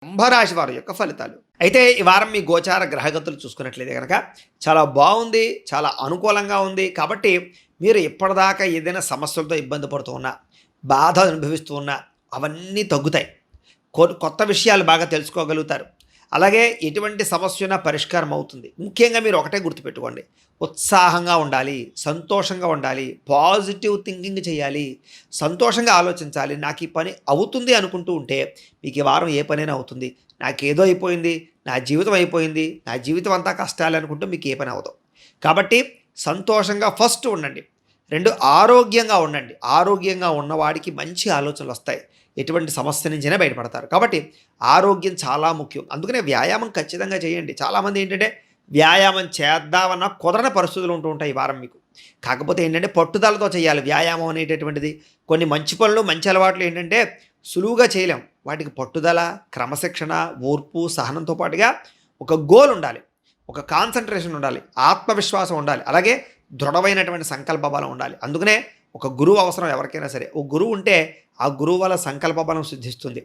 కుంభరాశి వారి యొక్క ఫలితాలు. అయితే ఈ వారం మీ గోచార గ్రహగతులు చూసుకున్నట్లయితే గనక చాలా బావుంది. చాలా అనుకూలంగా ఉంది. కాబట్టి మీరు ఇప్పటిదాకా ఏదైనా సమస్యలతో ఇబ్బంది పడుతూ ఉన్నా, బాధ అనుభవిస్తూ ఉన్నా అవన్నీ తగ్గుతాయి. కొత్త విషయాలు బాగా తెలుసుకోగలుగుతారు. అలాగే ఎటువంటి సమస్య ఉన్నా పరిష్కారం అవుతుంది. ముఖ్యంగా మీరు ఒకటే గుర్తుపెట్టుకోండి. ఉత్సాహంగా ఉండాలి, సంతోషంగా ఉండాలి, పాజిటివ్ థింకింగ్ చేయాలి, సంతోషంగా ఆలోచించాలి. నాకు ఈ పని అవుతుంది అనుకుంటూ ఉంటే మీకు ఈ వారం ఏ పనైనా అవుతుంది. నాకేదో అయిపోయింది, నా జీవితం అయిపోయింది, నా జీవితం అంతా కష్టాలే అనుకుంటూ మీకు ఏ పని అవ్వదు. కాబట్టి సంతోషంగా ఫస్ట్ ఉండండి. 2 ఆరోగ్యంగా ఉండండి. ఆరోగ్యంగా ఉన్నవాడికి మంచి ఆలోచనలొస్తాయి. ఎటువంటి సమస్య నుంచైనా బయటపడతారు. కాబట్టి ఆరోగ్యం చాలా ముఖ్యం. అందుకనే వ్యాయామం ఖచ్చితంగా చేయండి. చాలామంది ఏంటంటే వ్యాయామం చేద్దామన్నా కుదరని పరిస్థితులు ఉంటూ ఉంటాయి ఈ వారం మీకు. కాకపోతే ఏంటంటే పట్టుదలతో చేయాలి వ్యాయామం అనేటటువంటిది. కొన్ని మంచి పనులు, మంచి అలవాట్లు ఏంటంటే సులువుగా చేయలేం. వాటికి పట్టుదల, క్రమశిక్షణ, ఓర్పు, సహనంతో పాటుగా ఒక గోల్ ఉండాలి. ఒక కాన్సంట్రేషన్ ఉండాలి. ఆత్మవిశ్వాసం ఉండాలి. అలాగే దృఢమైనటువంటి సంకల్ప బలం ఉండాలి. అందుకనే ఒక గురువు అవసరం ఎవరికైనా సరే. ఒక గురువు ఉంటే ఆ గురువు వల్ల సంకల్ప బలం సిద్ధిస్తుంది.